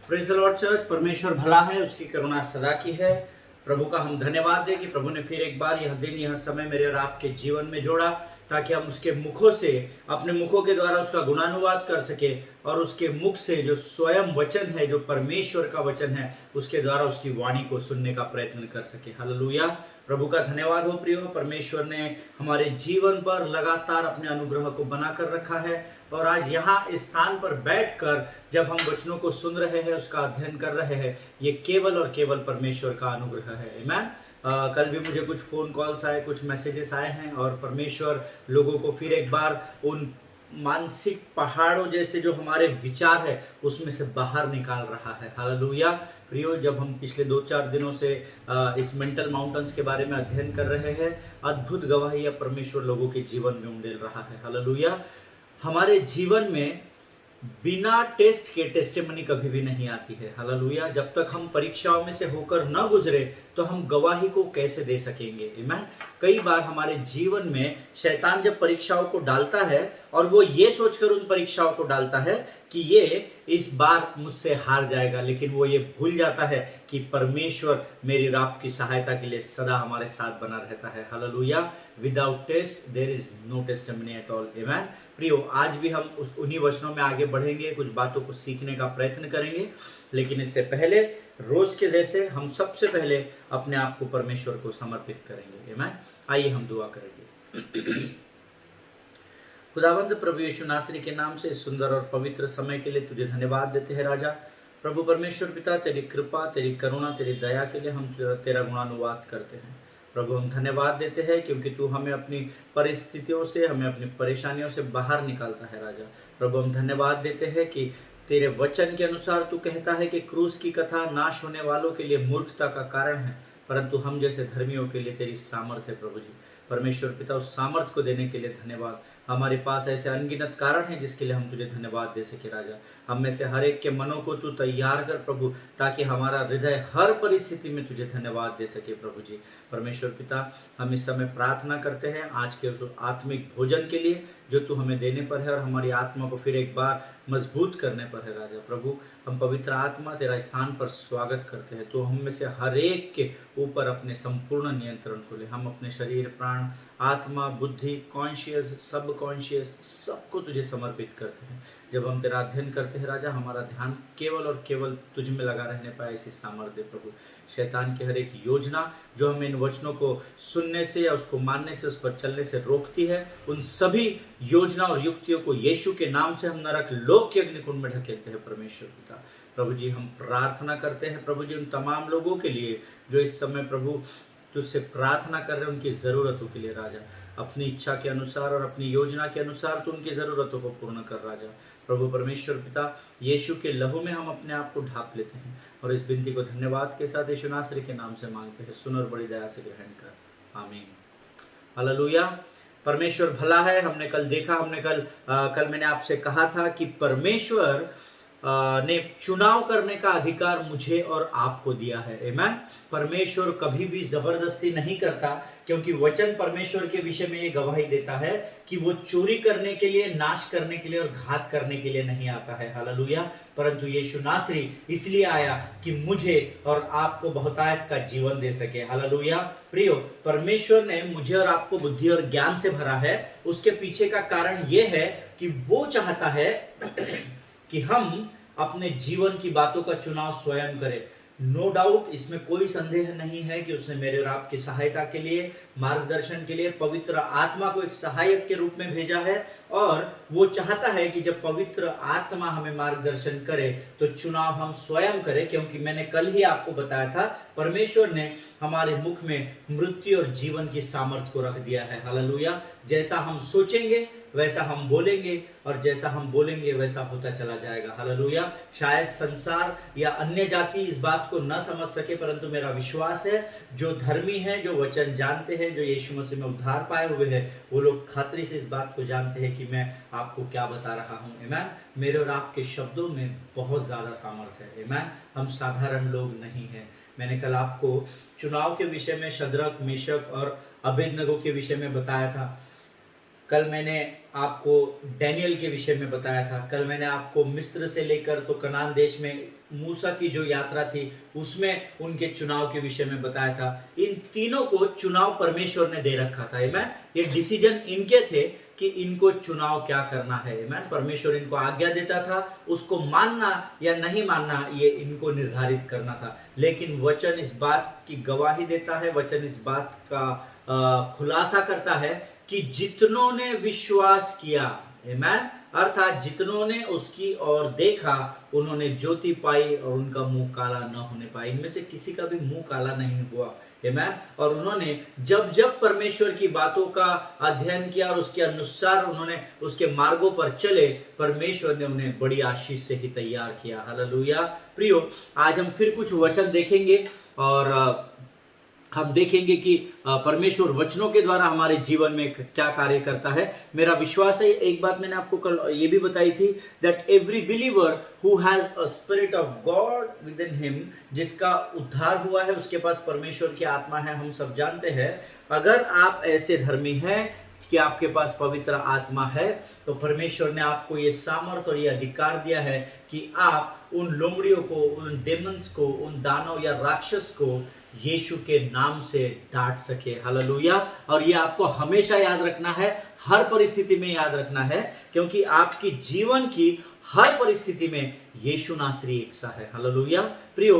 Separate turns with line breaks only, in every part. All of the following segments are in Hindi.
Praise the Lord church. परमेश्वर भला है, उसकी करुणा सदा की है। प्रभु का हम धन्यवाद दें कि प्रभु ने फिर एक बार यह दिन यह समय मेरे और आपके जीवन में जोड़ा, ताकि हम उसके मुखों से, अपने मुखों के द्वारा उसका गुणानुवाद कर सके और उसके मुख से जो स्वयं वचन है, जो परमेश्वर का वचन है, उसके द्वारा उसकी वाणी को सुनने का प्रयत्न कर सके। हालेलुया। प्रभु का धन्यवाद हो प्रियो। परमेश्वर ने हमारे जीवन पर लगातार अपने अनुग्रह को बनाकर रखा है और आज यहाँ इस स्थान पर बैठकर जब हम वचनों को सुन रहे हैं, उसका अध्ययन कर रहे हैं, ये केवल और केवल परमेश्वर का अनुग्रह है। आमीन। कल भी मुझे कुछ फ़ोन कॉल्स आए, कुछ मैसेजेस आए हैं और परमेश्वर लोगों को फिर एक बार उन मानसिक पहाड़ों जैसे जो हमारे विचार है उसमें से बाहर निकाल रहा है। हालेलुया। प्रियो, जब हम पिछले 2-4 दिनों से इस मेंटल माउंटेन्स के बारे में अध्ययन कर रहे हैं, अद्भुत गवाही परमेश्वर लोगों के जीवन में उंडेल रहा है। हालेलुया। हमारे जीवन में बिना टेस्ट के टेस्टिमनी कभी भी नहीं आती है। हालेलुया। जब तक हम परीक्षाओं में से होकर न गुजरे तो हम गवाही को कैसे दे सकेंगे। आमीन। कई बार हमारे जीवन में शैतान जब परीक्षाओं को डालता है और वो ये सोचकर उन परीक्षाओं को डालता है कि ये इस बार मुझसे हार जाएगा, लेकिन वो ये भूल जाता है कि परमेश्वर मेरी राह की सहायता के लिए सदा हमारे साथ बना रहता है। Hallelujah. Without test there is no testimony at all. आमीन। प्रियो, आज भी हम उन्हीं वचनों में आगे बढ़ेंगे, कुछ बातों को सीखने का प्रयत्न करेंगे, लेकिन इससे पहले रोज के जैसे हम सबसे पहले अपने आप को परमेश्वर को समर्पित करेंगे। आमीन। आइए हम दुआ करेंगे। खुदावंद प्रभु यीशु नासरी के नाम से इस सुंदर और पवित्र समय के लिए तुझे धन्यवाद देते हैं राजा। प्रभु परमेश्वर पिता, तेरी कृपा, तेरी करुणा, तेरी दया के लिए हम तेरा गुणानुवाद करते हैं। प्रभु हम धन्यवाद देते हैं क्योंकि तू हमें अपनी परिस्थितियों से, हमें अपनी परेशानियों से बाहर निकालता है राजा। प्रभु हम धन्यवाद देते हैं कि तेरे वचन के अनुसार तू कहता है कि क्रूस की कथा नाश होने वालों के लिए मूर्खता का कारण है, परंतु हम जैसे धर्मियों के लिए तेरी सामर्थ है। प्रभु जी परमेश्वर पिता, उस सामर्थ को देने के लिए धन्यवाद। हमारे पास ऐसे अनगिनत कारण हैं जिसके लिए हम तुझे धन्यवाद दे सके राजा। हम में से हर एक के मनों को तू तैयार कर प्रभु, ताकि हमारा हृदय हर परिस्थिति में तुझे धन्यवाद दे सके। प्रभु जी परमेश्वर पिता, हम इस समय प्रार्थना करते हैं आज के उस आत्मिक भोजन के लिए जो तू हमें देने पर है और हमारी आत्मा को फिर एक बार मजबूत करने पर है राजा। प्रभु हम पवित्र आत्मा तेरा स्थान पर स्वागत करते हैं। तो हम में से हर एक के ऊपर अपने संपूर्ण नियंत्रण को ले। हम अपने शरीर, प्राण, आत्मा, बुद्धि, कॉन्शियस, सब कॉन्शियस, सबको तुझे समर्पित करते हैं। जब हम तेरा अध्ययन करते हैं राजा, हमारा ध्यान केवल और केवल तुझ में लगा रहने पाए ऐसी सामर्थ्य प्रभु। शैतान की हर एक योजना जो हमें इन वचनों को सुनने से या उसको मानने से, उस पर चलने से रोकती है, उन सभी योजना और युक्तियों को यीशु के नाम से हम नरक लोक के अग्निकुंड में ढकेलते हैं परमेश्वर पिता। प्रभु जी हम प्रार्थना करते हैं प्रभु जी उन तमाम लोगों के लिए जो इस समय प्रभु तुझसे प्रार्थना कर रहे हैं, उनकी ज़रूरतों के लिए राजा। अपनी इच्छा के अनुसार और अपनी योजना के अनुसार तो उनकी ज़रूरतों को पूर्ण कर राजा। प्रभु परमेश्वर पिता, यीशु के लहू में हम अपने आप को ढांप लेते हैं और इस विनती को धन्यवाद के साथ यीशु नासरी के नाम से मांगते हैं। सुन और बड़ी दया से ग्रहण कर। आमीन। हालेलुया। परमेश्वर भला है। हमने कल देखा, कल मैंने आपसे कहा था कि परमेश्वर ने चुनाव करने का अधिकार मुझे और आपको दिया है। आमीन। परमेश्वर कभी भी जबरदस्ती नहीं करता, क्योंकि वचन परमेश्वर के विषय में ये गवाही देता है कि वो चोरी करने के लिए, नाश करने के लिए और घात करने के लिए नहीं आता है। हालेलुया। परंतु यीशु नासरी इसलिए आया कि मुझे और आपको बहुतायत का जीवन दे सके। हालेलुया। प्रियो, परमेश्वर ने मुझे और आपको बुद्धि और ज्ञान से भरा है। उसके पीछे का कारण ये है कि वो चाहता है कि हम अपने जीवन की बातों का चुनाव स्वयं करें। नो डाउट, इसमें कोई संदेह नहीं है कि उसने मेरे और आपकी सहायता के लिए, मार्गदर्शन के लिए पवित्र आत्मा को एक सहायक के रूप में भेजा है और वो चाहता है कि जब पवित्र आत्मा हमें मार्गदर्शन करे तो चुनाव हम स्वयं करें, क्योंकि मैंने कल ही आपको बताया था परमेश्वर ने हमारे मुख में मृत्यु और जीवन की सामर्थ को रख दिया है। हालेलुया। जैसा हम सोचेंगे वैसा हम बोलेंगे और जैसा हम बोलेंगे वैसा होता चला जाएगा। हालेलुया। शायद संसार या अन्य जाति इस बात को न समझ सके, परंतु मेरा विश्वास है जो धर्मी है, जो वचन जानते हैं, जो यीशु मसीह में उद्धार पाए हुए हैं, वो लोग खातिर से इस बात को जानते हैं कि मैं आपको क्या बता रहा हूँ। आमीन। मेरे और आपके शब्दों में बहुत ज़्यादा सामर्थ्य है। आमीन। हम साधारण लोग नहीं हैं। मैंने कल आपको चुनाव के विषय में शद्रक, मेशक और अबेदनगो के विषय में बताया था। कल मैंने आपको डैनियल के विषय में बताया था, कल मैंने आपको मिस्र से लेकर तो कनान देश में मूसा की जो यात्रा थी उसमें उनके चुनाव के विषय में बताया था। इन तीनों को चुनाव परमेश्वर ने दे रखा था। आमीन। ये डिसीजन इनके थे कि इनको चुनाव क्या करना है। आमीन। परमेश्वर इनको आज्ञा देता था, उसको मानना या नहीं मानना ये इनको निर्धारित करना था। लेकिन वचन इस बात की गवाही देता है, वचन इस बात का खुलासा करता है कि जितनों ने विश्वास किया, आमीन, अर्थात जितनों ने उसकी ओर देखा उन्होंने ज्योति पाई और उनका मुंह काला न होने पाया। इनमें से किसी का भी मुंह काला नहीं हुआ। आमीन। और उन्होंने जब जब परमेश्वर की बातों का अध्ययन किया और उसके अनुसार उन्होंने उसके मार्गों पर चले, परमेश्वर ने उन्हें बड़ी आशीष से ही तैयार किया। हालेलुया। प्रियो, आज हम फिर कुछ वचन देखेंगे और हम देखेंगे कि परमेश्वर वचनों के द्वारा हमारे जीवन में क्या कार्य करता है। मेरा विश्वास है, एक बात मैंने आपको कल ये भी बताई थी, that every believer who has a spirit of God with in him, जिसका उद्धार हुआ है उसके पास परमेश्वर की आत्मा है। हम सब जानते हैं, अगर आप ऐसे धर्मी हैं कि आपके पास पवित्र आत्मा है, तो परमेश्वर ने आपको ये सामर्थ और ये अधिकार दिया है कि आप उन लोमड़ियों को, उन डेमन्स को, उन दानव या राक्षस को यीशु के नाम से डांट सके। हालेलुया। और ये आपको हमेशा याद रखना है, हर परिस्थिति में याद रखना है, क्योंकि आपकी जीवन की हर परिस्थिति में यीशु नासरी एक सा है। हालेलुया। प्रियो,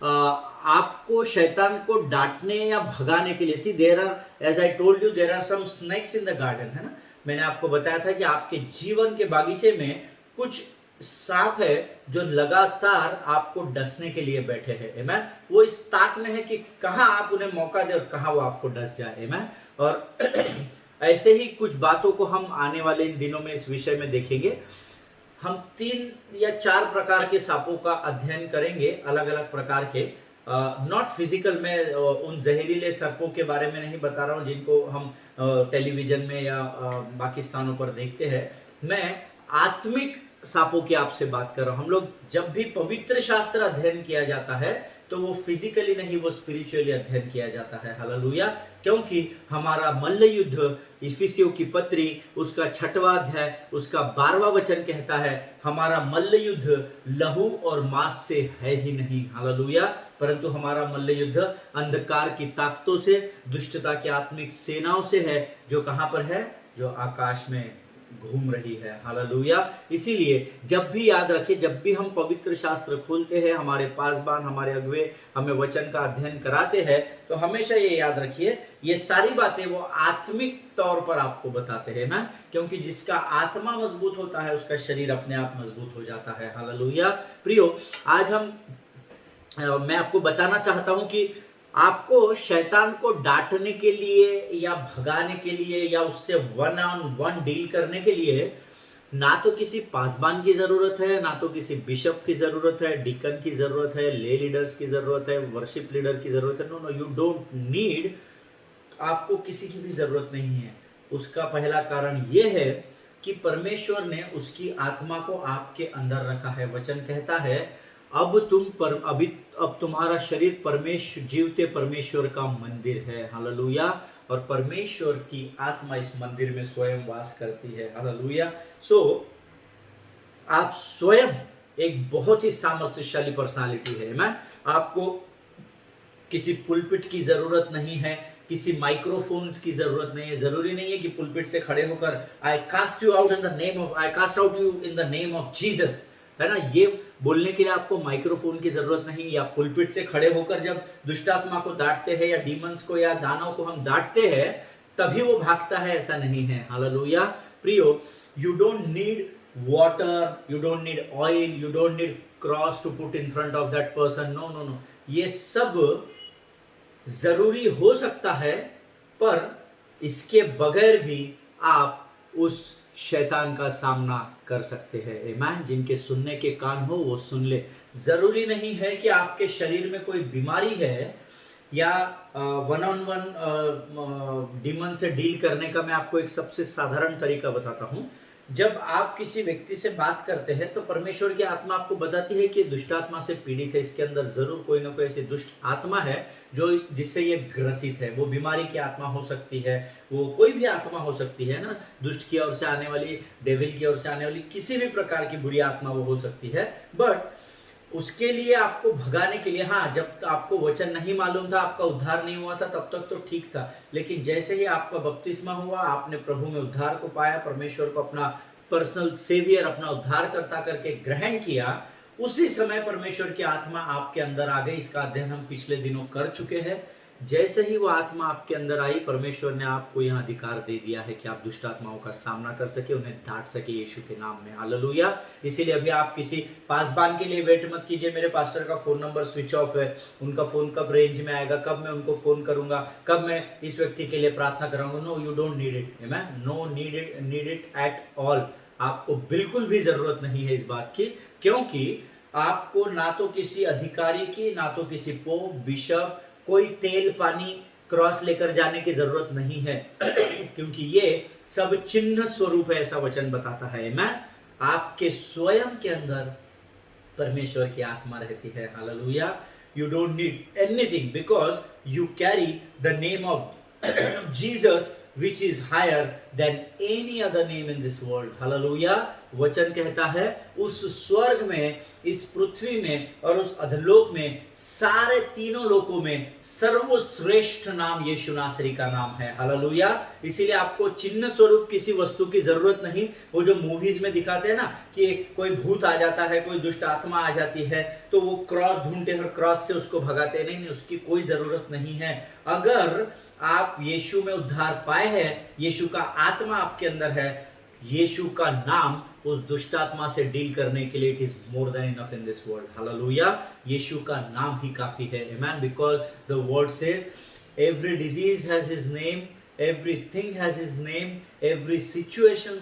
आपको शैतान को डांटने या भगाने के लिए, see there are, as I told you, there are some snakes in the garden, है ना। मैंने आपको बताया था कि आपके जीवन के बागीचे में कुछ सांप है जो लगातार आपको डसने के लिए बैठे हैं। आमीन। वो इस ताक में है कि कहां आप उन्हें मौका दे और कहां वो आपको डस जाए। आमीन। और ऐसे ही कुछ बातों को हम आने वाले इन दिनों में इस विषय में देखेंगे। हम 3 या 4 प्रकार के सांपों का अध्ययन करेंगे, अलग अलग प्रकार के। नॉट फिजिकल, में उन जहरीले सर्पों के बारे में नहीं बता रहा हूँ जिनको हम टेलीविजन में या बाकी स्थानों पर देखते हैं। मैं आत्मिक सांपों की आपसे बात कर रहा हूं। हम लोग जब भी पवित्र शास्त्र अध्ययन किया जाता है तो वो फिजिकली नहीं, वो स्पिरिचुअली अध्ययन किया जाता है। हालेलुया। क्योंकि हमारा मल्ल युद्ध, इफिसियों की पत्री उसका 6वां अध्याय उसका 12वां वचन कहता है, हमारा मल्ल युद्ध लहू और मांस से है ही नहीं। हालेलुया। परंतु हमारा मल्ल युद्ध अंधकार की ताकतों से, दुष्टता की आत्मिक सेनाओं से है, जो कहां पर है, जो आकाश में घूम रही है। हालेलुया। इसीलिए जब भी याद रखिए, जब भी हम पवित्र शास्त्र खोलते हैं, हमारे पासबान, हमारे अगुवे हमें वचन का अध्ययन कराते हैं, तो हमेशा ये याद रखिए, ये सारी बातें वो आत्मिक तौर पर आपको बताते हैं ना, क्योंकि जिसका आत्मा मजबूत होता है उसका शरीर अपने आप मजबूत हो जाता है। हालेलुया। प्रियो, आज मैं आपको बताना चाहता हूं कि आपको शैतान को डांटने के लिए या भगाने के लिए या उससे 1 on 1 डील करने के लिए ना तो किसी पासबान की जरूरत है, ना तो किसी बिशप की जरूरत है, डिकन की जरूरत है, ले लीडर्स की जरूरत है, वर्शिप लीडर की जरूरत है। No no, you don't need, आपको किसी की भी जरूरत नहीं है। उसका पहला कारण यह है कि परमेश्वर ने उसकी आत्मा को आपके अंदर रखा है। वचन कहता है, अब तुम्हारा शरीर परमेश्वर, जीवते परमेश्वर का मंदिर है। हालेलुया। और परमेश्वर की आत्मा इस मंदिर में स्वयं वास करती है। हालेलुया। सो आप स्वयं एक बहुत ही सामर्थ्यशाली पर्सनालिटी है। मैं आपको किसी पुलपिट की जरूरत नहीं है, किसी माइक्रोफोन्स की जरूरत नहीं है। जरूरी नहीं है कि पुलपिट से खड़े होकर I cast you out in the name of, I cast out you in the name of Jesus, है ना, ये बोलने के लिए आपको माइक्रोफोन की जरूरत नहीं। या पुलपिट से खड़े होकर जब दुष्टात्मा को डांटते हैं या डीमंस को या दानव को हम डांटते हैं तभी वो भागता है, ऐसा नहीं है। हालेलुया। प्रियो, you don't need water, you don't need oil, you don't need cross to put in front of that person. No no no, ये सब जरूरी हो सकता है, पर इसके बगैर भी आप उस शैतान का सामना कर सकते हैं। आमीन। जिनके सुनने के कान हो वो सुन ले। जरूरी नहीं है कि आपके शरीर में कोई बीमारी है या 1 on 1 डीमन से डील करने का मैं आपको एक सबसे साधारण तरीका बताता हूं। जब आप किसी व्यक्ति से बात करते हैं तो परमेश्वर की आत्मा आपको बताती है कि दुष्ट आत्मा से पीड़ित है, इसके अंदर जरूर कोई ना कोई ऐसी दुष्ट आत्मा है जो जिससे ये ग्रसित है। वो बीमारी की आत्मा हो सकती है, वो कोई भी आत्मा हो सकती है ना, दुष्ट की ओर से आने वाली, डेविल की ओर से आने वाली किसी भी प्रकार की बुरी आत्मा वो हो सकती है। बट उसके लिए आपको भगाने के लिए, हाँ, जब आपको वचन नहीं मालूम था, आपका उद्धार नहीं हुआ था, तब तक तो ठीक था। लेकिन जैसे ही आपका बपतिस्मा हुआ, आपने प्रभु में उद्धार को पाया, परमेश्वर को अपना पर्सनल सेवियर, अपना उद्धारकर्ता करके ग्रहण किया, उसी समय परमेश्वर की आत्मा आपके अंदर आ गई। इसका अध्ययन हम पिछले दिनों कर चुके हैं। जैसे ही वो आत्मा आपके अंदर आई, परमेश्वर ने आपको यह अधिकार दे दिया है कि आप दुष्ट आत्माओं का सामना कर सके, उन्हें डांट सके यीशु के नाम में। हालेलुया। इसीलिए अभी आप किसी पासबान के लिए वेट मत कीजिए, मेरे पास्टर का फोन नंबर स्विच ऑफ है, उनका फोन कब रेंज में आएगा, कब मैं उनको फोन करूंगा, कब मैं इस व्यक्ति के लिए प्रार्थना कराऊंगा। No, you don't need it, amen. No need it at all. आपको बिल्कुल भी जरूरत नहीं है इस बात की, क्योंकि आपको ना तो किसी अधिकारी की, ना तो किसी पोप, बिशप, कोई तेल पानी, क्रॉस लेकर जाने की जरूरत नहीं है क्योंकि ये सब चिन्ह स्वरूप है, ऐसा वचन बताता है। आमेन। आपके स्वयं के अंदर परमेश्वर की आत्मा रहती है। Hallelujah. You don't need anything because you carry the name of Jesus which is higher than any other name in this world. Hallelujah. वचन कहता है उस स्वर्ग में, इस पृथ्वी में और उस अधलोक में, सारे तीनों लोकों में सर्वश्रेष्ठ नाम यीशु नासरी का नाम है। हालेलुया। इसीलिए आपको चिन्ह स्वरूप किसी वस्तु की जरूरत नहीं। वो जो मूवीज में दिखाते हैं ना कि कोई भूत आ जाता है, कोई दुष्ट आत्मा आ जाती है, तो वो क्रॉस ढूंढते हैं और क्रॉस से उसको भगाते। नहीं, उसकी कोई जरूरत नहीं है। अगर आप यीशु में उद्धार पाए हैं, यीशु का आत्मा आपके अंदर है, यीशु का नाम उस दुष्ट आत्मा से डील करने के लिए it is more than enough in this world. Hallelujah. यीशु का नाम ही काफी है। Amen. Because the word says every disease has his name, everything has his name, every situation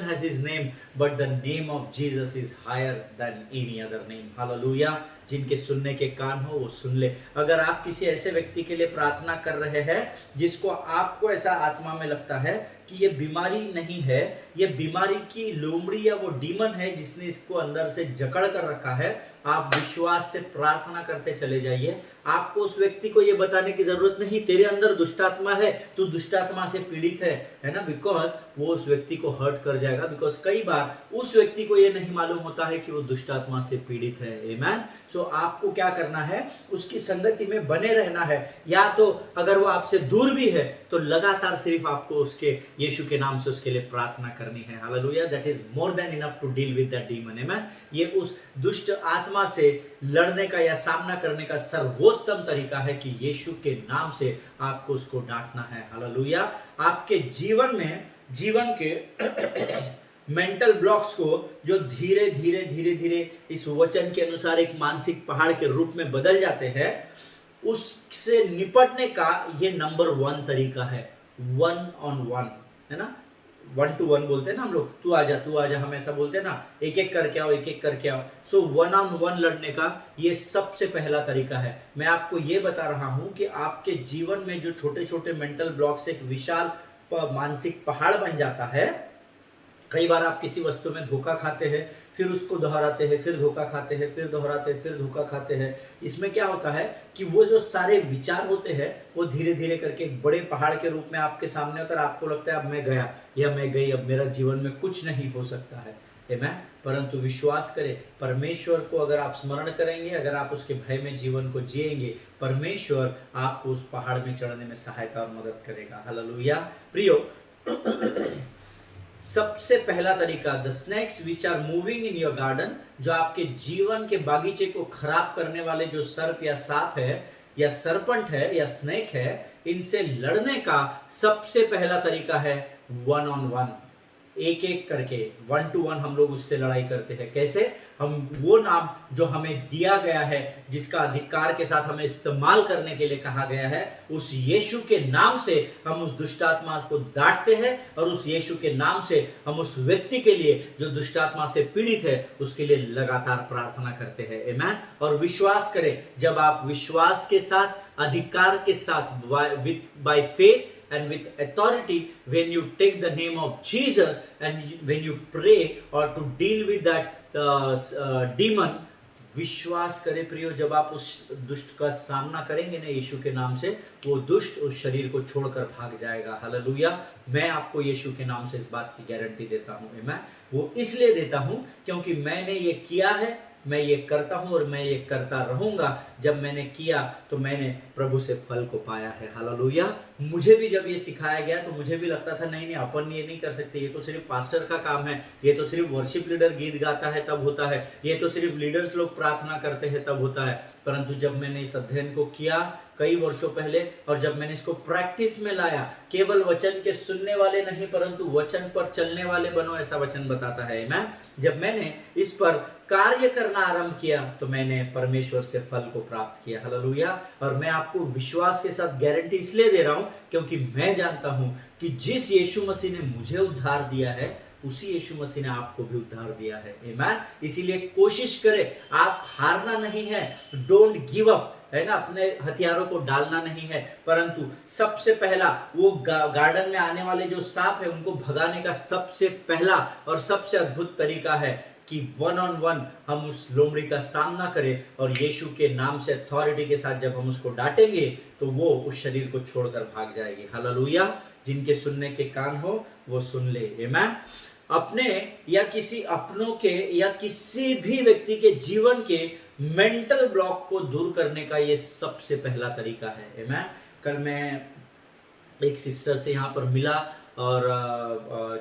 has his name, but the name of Jesus is higher than any other name. Hallelujah. जिनके सुनने के कान हो वो सुन ले। अगर आप किसी ऐसे व्यक्ति के लिए प्रार्थना कर रहे हैं जिसको आपको ऐसा आत्मा में लगता है कि ये बीमारी नहीं है, ये बीमारी की लोमड़ी या वो डीमन है जिसने इसको अंदर से जकड़ कर रखा है, आप विश्वास से प्रार्थना करते चले जाइए। आपको उस व्यक्ति को ये बताने की जरूरत नहीं तेरे अंदर दुष्टात्मा है, तू दुष्टात्मा से पीड़ित है ना, बिकॉज वो उस व्यक्ति को हर्ट कर जाएगा। बिकॉज कई बार उस व्यक्ति को ये नहीं मालूम होता है कि वो दुष्टात्मा से पीड़ित है। आमेन। सो आपको क्या करना है, उसकी संगति में बने रहना है, या तो अगर वो आपसे दूर भी है तो लगातार सिर्फ आपको उसके यीशु के नाम से उसके लिए प्रार्थना करनी है। Hallelujah. That is more than enough to deal with that demon. Amen. ये उस दुष्ट आत्मा से लड़ने का या सामना करने का सर्वोत्तम तरीका है कि यीशु के नाम से आपको उसको डांटना है। हालेलुया। आपके जीवन में, जीवन के मेंटल ब्लॉक्स को जो धीरे धीरे धीरे धीरे इस वचन के अनुसार एक मानसिक पहाड़ के रूप में बदल जाते हैं, उससे निपटने का ये नंबर 1 तरीका है, 1 on 1, है ना, 1 to 1 बोलते हैं ना हम लोग, तू आजा, हम ऐसा बोलते हैं ना, एक एक करके आओ, एक एक करके आओ। सो 1 on 1 लड़ने का ये सबसे पहला तरीका है। मैं आपको ये बता रहा हूं कि आपके जीवन में जो छोटे छोटे मेंटल ब्लॉक्स एक विशाल मानसिक पहाड़ बन जाता है। कई बार आप किसी वस्तु में धोखा खाते हैं, फिर उसको दोहराते हैं, फिर धोखा खाते हैं, फिर दोहराते हैं, फिर धोखा खाते हैं। इसमें क्या होता है कि वो जो सारे विचार होते हैं वो धीरे धीरे करके एक बड़े पहाड़ के रूप में आपके सामने होता है। आपको लगता है अब मैं गया या मैं गई, अब मेरा जीवन में कुछ नहीं हो सकता है। आमेन। परंतु विश्वास करें, परमेश्वर को अगर आप स्मरण करेंगे, अगर आप उसके भय में जीवन को जिएंगे, परमेश्वर आपको उस पहाड़ में चढ़ने में सहायता और मदद करेगा। हालेलुया। प्रियो, सबसे पहला तरीका, the snakes which are moving in your garden, जो आपके जीवन के बागीचे को खराब करने वाले जो सर्प या सांप है या सरपंट है या स्नेक है, इनसे लड़ने का सबसे पहला तरीका है 1 on 1, एक एक करके 1 to 1 हम लोग उससे लड़ाई करते हैं। कैसे? हम वो नाम जो हमें दिया गया है, जिसका अधिकार के साथ हमें इस्तेमाल करने के लिए कहा गया है, उस यीशु के नाम से हम उस दुष्टात्मा को डांटते हैं और उस यीशु के नाम से हम उस व्यक्ति के लिए जो दुष्टात्मा से पीड़ित है उसके लिए लगातार प्रार्थना करते हैं। आमेन। और विश्वास करें, जब आप विश्वास के साथ, अधिकार के साथ, by faith and with authority when you take the name of Jesus and when you pray or to deal with that demon, विश्वास करें प्रियो, जब आप उस दुष्ट का सामना करेंगे ना यीशु के नाम से, वो दुष्ट उस शरीर को छोड़कर भाग जाएगा। हालेलुया। मैं आपको यीशु के नाम से इस बात की गारंटी देता हूँ। मैं वो इसलिए देता हूँ क्योंकि मैंने ये किया है, मैं ये करता हूँ और मैं ये करता रहूंगा। जब मैंने किया तो मैंने प्रभु से फल को पाया है। हालेलुया। मुझे भी जब ये सिखाया गया तो मुझे भी लगता था नहीं अपन ये नहीं कर सकते, ये तो सिर्फ पास्टर का काम है, ये तो सिर्फ वर्शिप लीडर गीत गाता है तब होता है, ये तो सिर्फ लीडर्स लोग प्रार्थना करते हैं तब होता है। परंतु जब मैंने इस अध्ययन को किया कई वर्षों पहले और जब मैंने इसको प्रैक्टिस में लाया, केवल वचन के सुनने वाले नहीं परंतु वचन पर चलने वाले बनो, ऐसा वचन बताता है। मैं जब मैंने इस पर कार्य करना आरंभ किया तो मैंने परमेश्वर से फल को प्राप्त किया। हालेलुया। और मैं आपको विश्वास के साथ गारंटी इसलिए दे रहा हूं क्योंकि मैं जानता हूं कि जिस यीशु मसीह ने मुझे उद्धार दिया है उसी यीशु मसीह ने आपको भी उद्धार दिया है। आमीन। इसीलिए कोशिश करें, आप हारना नहीं है, डोंट गिव अप, है ना, अपने हथियारों को डालना नहीं है, परंतु सबसे पहला वो गार्डन में आने वाले जो सांप है उनको भगाने का सबसे पहला और सबसे अद्भुत तरीका है कि 1-on-1 हम उस लोमड़ी का सामना करें और यीशु के नाम से अथॉरिटी के साथ जब हम उसको डांटेंगे तो वो उस शरीर को छोड़कर भाग जाएगी। हालेलुया। जिनके सुनने के कान हो वो सुन ले। आमीन। अपने या किसी अपनों के या किसी भी व्यक्ति के जीवन के मेंटल ब्लॉक को दूर करने का ये सबसे पहला तरीका है। आमीन। कल मैं एक सिस्टर से यहाँ पर मिला और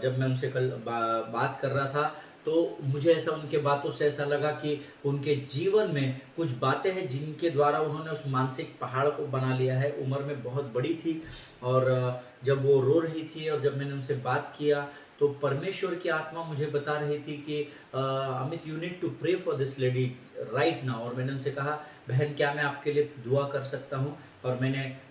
जब मैं उनसे कल बात कर रहा था तो मुझे ऐसा उनके बातों से ऐसा लगा कि उनके जीवन में कुछ बातें हैं जिनके द्वारा उन्होंने उस मानसिक पहाड़ को बना लिया है। उम्र में बहुत बड़ी थी और जब वो रो रही थी और जब मैंने उनसे बात किया तो परमेश्वर की आत्मा मुझे बता रही थी कि Amit you need to pray for this lady right now. और मैंने उनसे कहा बहन क्या मैं आपके लिए दुआ कर सकता हूँ, और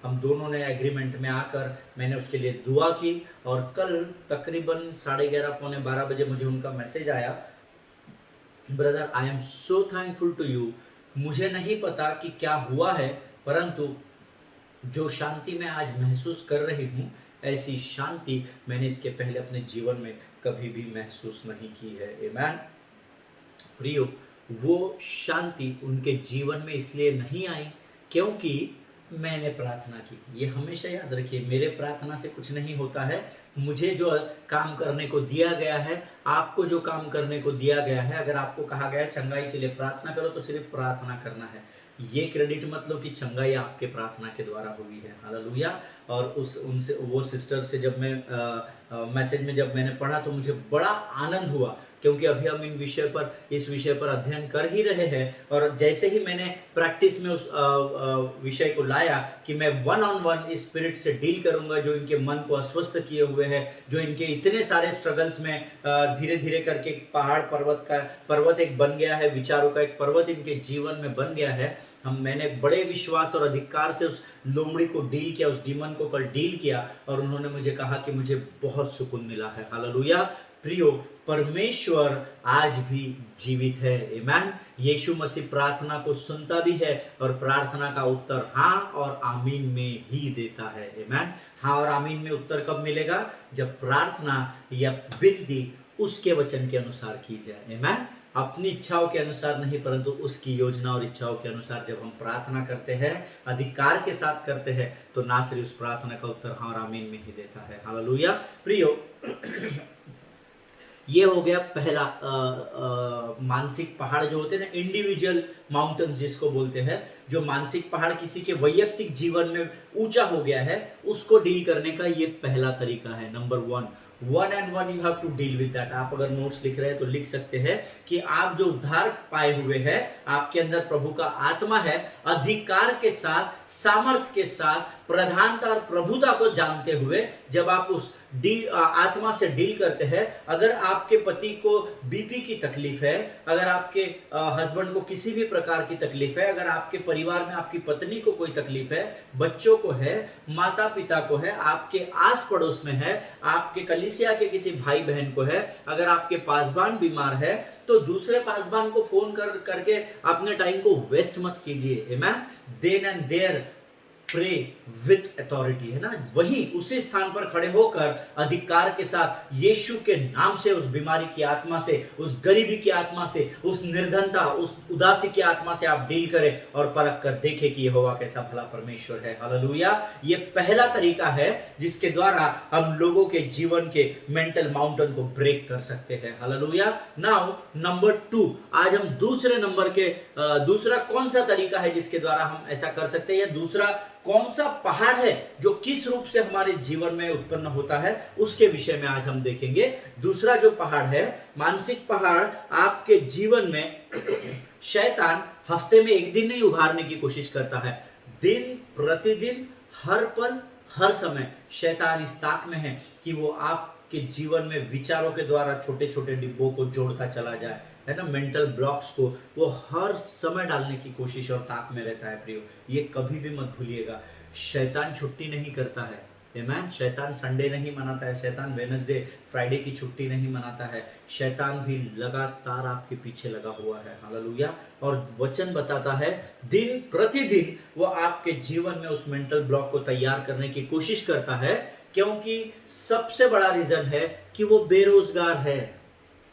हम दोनों ने एग्रीमेंट में आकर मैंने उसके लिए दुआ की। और कल तकरीबन 11:30 पौने 12 बजे मुझे उनका मैसेज आया, brother I am so thankful to you. मुझे नहीं पता कि क्या हुआ है, परंतु जो शांति मैं आज महसूस कर रही हूँ ऐसी शांति मैंने इसके पहले अपने जीवन में कभी भी महसूस नहीं की है। आमीन। प्रियो, वो शांति उनके जीवन में इसलिए नहीं आई क्योंकि मैंने प्रार्थना की। ये हमेशा याद रखिए, मेरे प्रार्थना से कुछ नहीं होता है। मुझे जो काम करने को दिया गया है, आपको जो काम करने को दिया गया है, अगर आपको कहा गया है चंगाई के लिए प्रार्थना करो तो सिर्फ प्रार्थना करना है। ये क्रेडिट मत लो कि चंगाई आपके प्रार्थना के द्वारा हुई है। हालेलुया। और उनसे वो सिस्टर से जब मैं मैसेज में जब मैंने पढ़ा तो मुझे बड़ा आनंद हुआ क्योंकि अभी हम इस विषय पर अध्ययन कर ही रहे हैं। और जैसे ही मैंने प्रैक्टिस में उस विषय को लाया कि मैं 1-on-1 इस स्पिरिट से डील करूंगा जो इनके मन को अस्वस्थ किए हुए है, जो इनके इतने सारे स्ट्रगल्स में धीरे धीरे करके पहाड़ पर्वत एक बन गया है, विचारों का एक पर्वत इनके जीवन में बन गया है। मैंने बड़े विश्वास और अधिकार से उस लोमड़ी को डील किया, उस डीमन को कल डील किया और उन्होंने मुझे कहा कि मुझे बहुत सुकून मिला है। हालेलुया। प्रियो, परमेश्वर आज भी जीवित है। आमीन। यीशु मसीह प्रार्थना को सुनता भी है और प्रार्थना का उत्तर हाँ और आमीन में ही देता है। आमीन। हाँ और आमीन में उत्तर कब मिलेगा? जब प्रार्थना या विनती उसके वचन के अनुसार की जाए। आमीन। अपनी इच्छाओं के अनुसार नहीं परंतु उसकी योजना और इच्छाओं के अनुसार जब हम प्रार्थना करते हैं, अधिकार के साथ करते हैं, तो ना सिर्फ उस प्रार्थना का उत्तर हाँ और आमीन में ही देता है। हालेलुया। प्रियो, ये हो गया पहला मानसिक पहाड़ जो होते हैं ना, इंडिविजुअल माउंटेन्स जिसको बोलते हैं, जो मानसिक पहाड़ किसी के वैयक्तिक जीवन में ऊंचा हो गया है, उसको डील करने का ये पहला तरीका है। Number 1 you have to deal with that. आप अगर नोट्स लिख रहे हैं तो लिख सकते हैं कि आप जो उद्धार पाए हुए हैं, आपके अंदर प्रभु का आत्मा है, अधिकार के साथ, सामर्थ के साथ, प्रधानता और प्रभुता को जानते हुए जब आप उस आत्मा से डील करते हैं, अगर आपके पति को बीपी की तकलीफ है, अगर आपके हस्बैंड को किसी भी प्रकार की तकलीफ है, अगर आपके परिवार में आपकी पत्नी को कोई तकलीफ है, बच्चों को है, माता पिता को है, आपके आस पड़ोस में है, आपके कलीसिया के किसी भाई बहन को है, अगर आपके पासबान बीमार है, तो दूसरे पासबान को फोन करके अपने टाइम को वेस्ट मत कीजिए। आमीन। Then and there pray with authority, है ना, वही उसी स्थान पर खड़े होकर अधिकार के साथ यीशु के नाम से उस बीमारी की आत्मा से, उस गरीबी की आत्मा से, उस निर्धनता, उस उदासी की आत्मा से आप डील करें और परख कर देखें कि यहोवा कैसा भला परमेश्वर है। हालेलुया। ये पहला तरीका है जिसके द्वारा हम लोगों के जीवन के मेंटल माउंटेन को ब्रेक कर सकते हैं। हालेलुया। नाउ नंबर 2, आज हम दूसरे नंबर के दूसरा कौन सा तरीका है जिसके द्वारा हम ऐसा कर सकते हैं, या दूसरा कौन सा पहाड़ है जो किस रूप से हमारे जीवन में उत्पन्न होता है, उसके विषय में आज हम देखेंगे। दूसरा जो पहाड़ है, मानसिक पहाड़, आपके जीवन में शैतान हफ्ते में एक दिन नहीं उभारने की कोशिश करता है, दिन प्रतिदिन, हर पल, हर समय शैतान इस ताक में है कि वो आपके जीवन में विचारों के द्वारा छोटे छोटे डिब्बों को जोड़ता चला जाए, है ना, मेंटल ब्लॉक्स को वो हर समय डालने की कोशिश और ताक में रहता है। प्रियो, ये कभी भी मत भूलिएगा, शैतान छुट्टी नहीं करता है। आमीन। शैतान संडे नहीं मनाता है, शैतान वेडनेसडे फ्राइडे की छुट्टी नहीं मनाता है, शैतान भी लगातार आपके पीछे लगा हुआ है। हालेलुया। और वचन बताता है दिन प्रतिदिन वो आपके जीवन में उस मेंटल ब्लॉक को तैयार करने की कोशिश करता है, क्योंकि सबसे बड़ा रीजन है कि वो बेरोजगार है।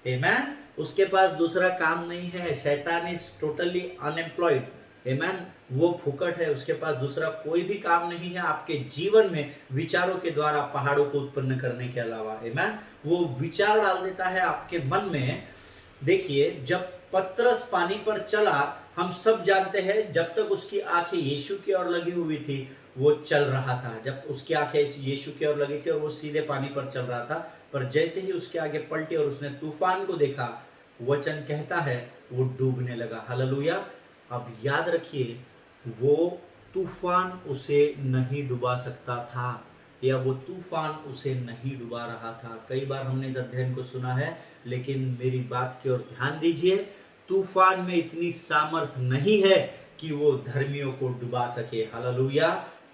आमीन। उसके पास दूसरा काम नहीं है। शैतान इज टोटली अनएम्प्लॉयड। आमीन। वो फुकट है, उसके पास दूसरा कोई भी काम नहीं है आपके जीवन में विचारों के द्वारा पहाड़ों को उत्पन्न करने के अलावा। आमीन। वो विचार डाल देता है आपके मन में। देखिए, जब पतरस पानी पर चला, हम सब जानते हैं, जब तक उसकी आंखें यीशु की ओर लगी हुई थी वो चल रहा था। जब उसकी आंखें यीशु की ओर लगी थी और वो सीधे पानी पर चल रहा था, पर जैसे ही उसके आगे पलटी और उसने तूफान को देखा, वचन कहता है वो डूबने लगा। हालेलुया। अब याद रखिए, वो तूफान उसे नहीं डुबा सकता था, या वो तूफान उसे नहीं डुबा रहा था। कई बार हमने इस अध्ययन को सुना है, लेकिन मेरी बात की ओर ध्यान दीजिए, तूफान में इतनी सामर्थ्य नहीं है कि वो धर्मियों को डुबा सके। हालेलुया।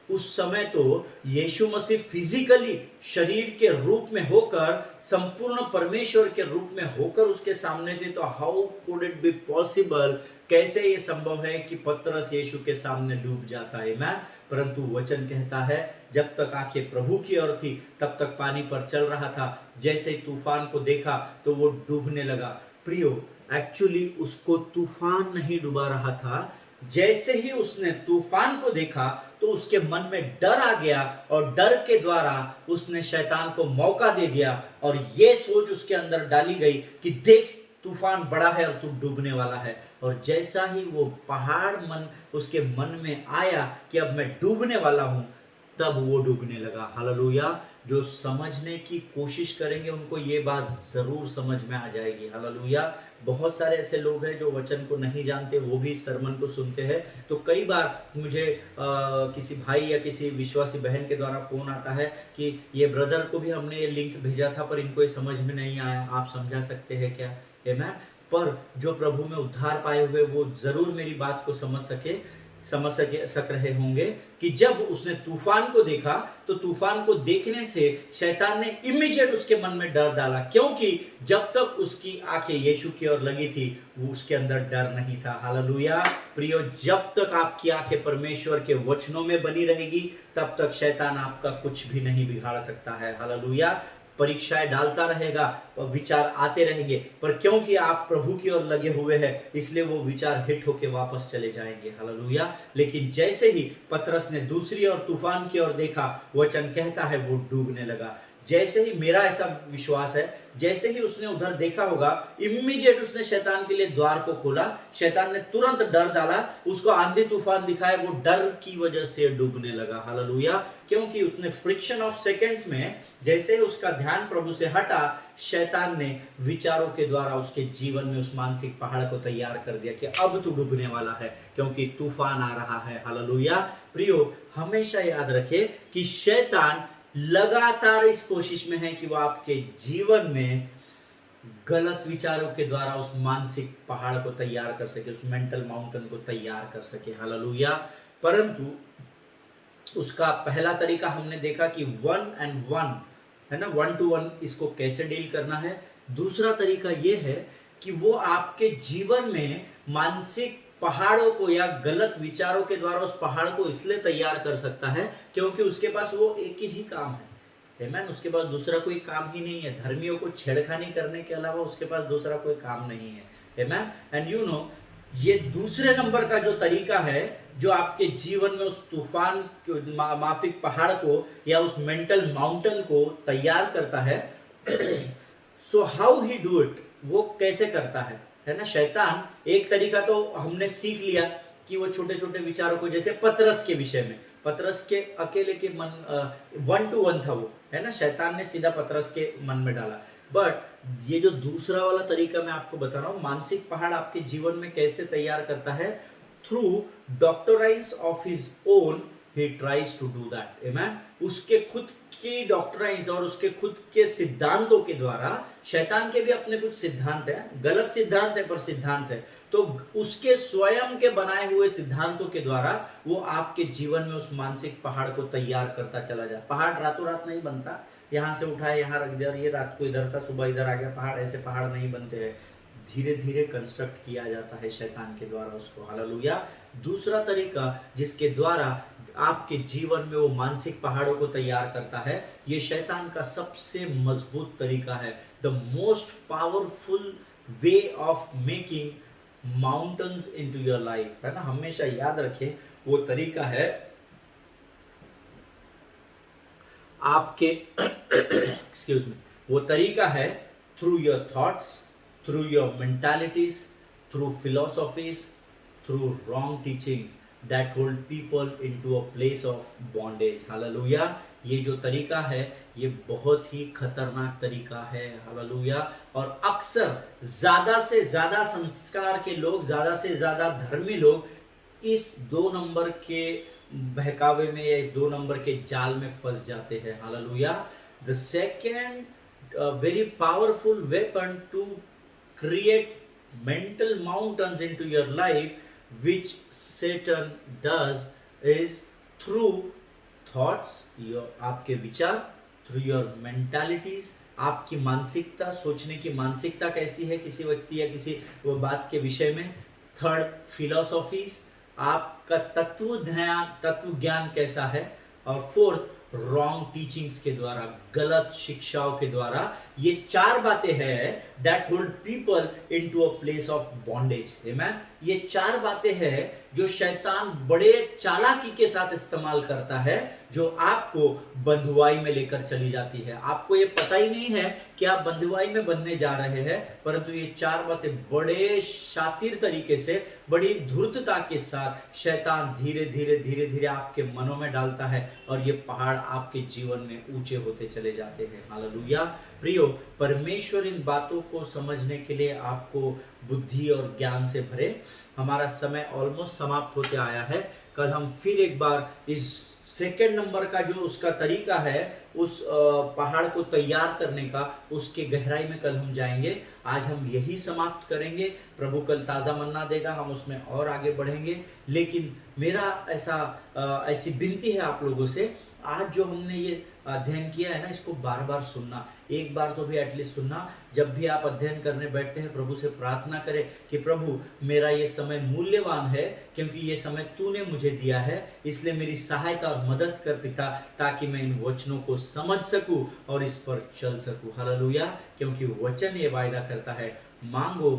उस समय तो यीशु मसीह फिजिकली शरीर के रूप में होकर, संपूर्ण परमेश्वर के रूप में होकर उसके सामने थे, तो how could it be possible, कैसे ये संभव है कि पतरस यीशु के सामने डूब जाता है। मैं परंतु वचन कहता है जब तक आंखें प्रभु की ओर थी तब तक पानी पर चल रहा था। जैसे ही तूफान को देखा तो वो डूबने लगा। प्रियो, एक्चुअली उसको तूफान नहीं डुबा रहा था। जैसे ही उसने तूफान को देखा तो उसके मन में डर आ गया, और डर के द्वारा उसने शैतान को मौका दे दिया, और ये सोच उसके अंदर डाली गई कि देख, तूफान बड़ा है और तू डूबने वाला है। और जैसा ही वो पहाड़ मन उसके मन में आया कि अब मैं डूबने वाला हूं, तब वो डूबने लगा। हालेलुया। जो समझने की कोशिश करेंगे उनको ये बात जरूर समझ में आ जाएगी। हालेलुया। बहुत सारे ऐसे लोग हैं जो वचन को नहीं जानते, वो भी सरमन को सुनते हैं। तो कई बार मुझे किसी भाई या किसी विश्वासी बहन के द्वारा फोन आता है कि ये ब्रदर को भी हमने ये लिंक भेजा था पर इनको ये समझ में नहीं आया, आप समझा सकते हैं क्या। आमीन। पर जो प्रभु में उद्धार पाए हुए वो जरूर मेरी बात को समझ सक रहे होंगे कि जब उसने तूफान को देखा तो तूफान को देखने से शैतान ने इमीडिएट उसके मन में डर डाला, क्योंकि जब तक उसकी आंखें यीशु की ओर लगी थी वो उसके अंदर डर नहीं था। हालेलुया। प्रियो, जब तक आपकी आंखें परमेश्वर के वचनों में बनी रहेगी तब तक शैतान आपका कुछ भी नहीं बिगाड़ सकता है। हालेलुया। परीक्षाएं डालता रहेगा और विचार आते रहेंगे, पर क्योंकि आप प्रभु की ओर लगे हुए हैं इसलिए वो विचार हिट होके वापस चले जाएंगे। हालेलुया। लेकिन जैसे ही पतरस ने दूसरी ओर तूफान की ओर देखा, वचन कहता है वो डूबने लगा। जैसे ही, मेरा ऐसा विश्वास है, जैसे ही उसने उधर देखा होगा, इमीडिएट उसने शैतान के लिए द्वार को खोला। शैतान ने तुरंत डर डाला, उसको आंधी तूफान दिखाए, वो डर की वजह से डूबने लगा। हालेलुया। क्योंकि उतने फ्रिक्शन ऑफ सेकेंड्स में जैसे ही उसका ध्यान प्रभु से हटा, शैतान ने विचारों के द्वारा उसके जीवन में उस मानसिक पहाड़ को तैयार कर दिया कि अब तू डूबने वाला है क्योंकि तूफान आ रहा है। हालेलुया। प्रियो, हमेशा याद रखे कि शैतान लगातार इस कोशिश में है कि वो आपके जीवन में गलत विचारों के द्वारा उस मानसिक पहाड़ को तैयार कर सके, उस मेंटल माउंटेन को तैयार कर सके। हालेलुया। परंतु उसका पहला तरीका हमने देखा कि 1 and 1, है ना, 1 to 1 इसको कैसे डील करना है। दूसरा तरीका यह है कि वो आपके जीवन में मानसिक पहाड़ों को या गलत विचारों के द्वारा उस पहाड़ को इसलिए तैयार कर सकता है क्योंकि उसके पास वो एक ही काम है। आमेन। उसके पास दूसरा कोई काम ही नहीं है। धर्मियों को छेड़खानी करने के अलावा उसके पास दूसरा कोई काम नहीं है। आमेन। एंड यू नो, ये दूसरे नंबर का जो तरीका है जो आपके जीवन में उस तूफान माफिक पहाड़ को या उस मेंटल माउंटेन को तैयार करता है। So how he do it, वो कैसे करता है ना। शैतान एक तरीका तो हमने सीख लिया कि वो छोटे छोटे विचारों को, जैसे पतरस के विषय में, पतरस के अकेले के मन 1-to-1 था वो, है ना। शैतान ने सीधा पतरस के मन में डाला। बट ये जो दूसरा वाला तरीका मैं आपको बता रहा हूँ, मानसिक पहाड़ आपके जीवन में कैसे तैयार करता है, through doctrines of his own he tries to do that, amen। उसके खुद की डॉक्टराइज और उसके खुद के सिद्धांतों के द्वारा, शैतान के भी अपने कुछ सिद्धांत हैं, गलत सिद्धांत है पर सिद्धांत है, तो उसके स्वयं के बनाए हुए सिद्धांतों के द्वारा वो आपके जीवन में उस मानसिक पहाड़ को तैयार करता चला जाए। पहाड़ रातों रात नहीं बनता, यहाँ से उठाए यहाँ रख दिया और ये रात को इधर था सुबह इधर आ गया पहाड़, ऐसे पहाड़ नहीं बनते हैं। धीरे धीरे कंस्ट्रक्ट किया जाता है शैतान के द्वारा उसको। हालेलुया। दूसरा तरीका जिसके द्वारा आपके जीवन में वो मानसिक पहाड़ों को तैयार करता है, ये शैतान का सबसे मजबूत तरीका है। The most powerful way of making mountains into your life, है ना। हमेशा याद रखें वो तरीका है आपके एक्सक्यूज मी, वो तरीका है through your thoughts, through your mentalities, through philosophies, through wrong teachings that hold people into a place of bondage। Hallelujah. ये जो तरीका है ये बहुत ही खतरनाक तरीका है। हालेलुया। और अक्सर ज़्यादा से ज़्यादा संस्कार के लोग, ज़्यादा से ज़्यादा धर्मी लोग इस 2 नंबर के बहकावे में या इस 2 नंबर के जाल में फंस जाते हैं। Hallelujah. The second very powerful weapon to create mental mountains into your life which Satan does is through thoughts, your आपके विचार, through your mentalities, आपकी मानसिकता, सोचने की मानसिकता कैसी है किसी व्यक्ति या किसी वो बात के विषय में। थर्ड, फिलोसॉफीज, आपका तत्व ज्ञान कैसा है। और फोर्थ, रॉन्ग टीचिंग्स के द्वारा, गलत शिक्षाओं के द्वारा। ये 4 बातें हैं that hold people into a place of bondage. Amen. ये 4 बातें हैं जो शैतान बड़े चालाकी के साथ इस्तेमाल करता है, जो आपको बंधुआई में लेकर चली जाती है। आपको ये पता ही नहीं है कि आप बंधुआई में बंधने जा रहे हैं, परंतु ये 4 बातें बड़े शातिर तरीके से, बड़ी धूर्तता के साथ शैतान धीरे धीरे धीरे धीरे आपके मनों में डालता है और ये पहाड़ आपके जीवन में ऊंचे होते चले जाते हैं। हालेलुया। प्रियो, परमेश्वर इन बातों को समझने के लिए आपको बुद्धि और ज्ञान से भरे। हमारा समय ऑलमोस्ट समाप्त होते आया है। कल हम फिर एक बार इस सेकेंड नंबर का जो उसका तरीका है, उस पहाड़ को तैयार करने का, उसके गहराई में कल हम जाएंगे। आज हम यही समाप्त करेंगे। प्रभु कल ताज़ा मन्ना देगा, हम उसमें और आगे बढ़ेंगे। लेकिन मेरा ऐसी विनती है आप लोगों से, आज जो हमने ये अध्ययन किया है ना, इसको बार बार सुनना, एक बार तो भी एटलीस्ट सुनना। जब भी आप अध्ययन करने बैठते हैं, प्रभु से प्रार्थना करें कि प्रभु मेरा ये समय मूल्यवान है, क्योंकि ये समय तूने मुझे दिया है, इसलिए मेरी सहायता और मदद कर पिता, ताकि मैं इन वचनों को समझ सकूं और इस पर चल सकूं। हालेलुया। क्योंकि वचन ये वायदा करता है, मांगो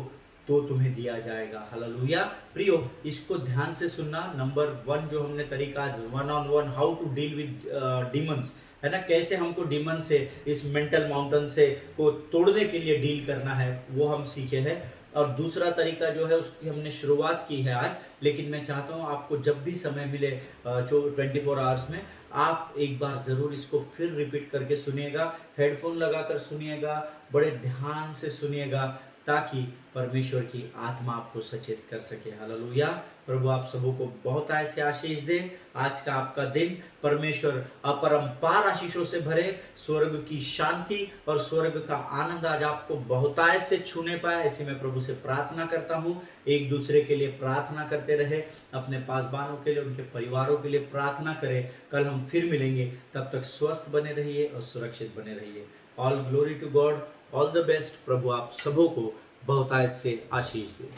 तो तुम्हें दिया जाएगा। हालेलुया। प्रियो, इसको ध्यान से सुनना। नंबर 1 जो हमने तरीका आज 1-on-1 how to deal with demons, है ना, कैसे हमको डीमन से, इस मेंटल माउंटेन से को तोड़ने के लिए डील करना है, वो हम सीखे हैं। और दूसरा तरीका जो है उसकी हमने शुरुआत की है आज। लेकिन मैं चाहता हूँ आपको जब भी समय मिले जो 24 आवर्स में, आप एक बार ज़रूर इसको फिर रिपीट करके सुनिएगा, हेडफोन लगाकर सुनिएगा, बड़े ध्यान से सुनिएगा, ताकि परमेश्वर की आत्मा आपको सचेत कर सके। हालेलुया। प्रभु आप सबों को बहुत से आशीष दे। आज का आपका दिन परमेश्वर अपरंपार आशीषों से भरे, स्वर्ग की शांति और स्वर्ग का आनंद आज आपको बहुतायत से छूने पाए, ऐसी मैं प्रभु से प्रार्थना करता हूँ। एक दूसरे के लिए प्रार्थना करते रहे, अपने पासबानों के लिए, उनके परिवारों के लिए प्रार्थना करें। कल हम फिर मिलेंगे, तब तक स्वस्थ बने रहिए और सुरक्षित बने रहिए। All glory to God, all the best. प्रभु आप सबों को बहुतायत से आशीष दे।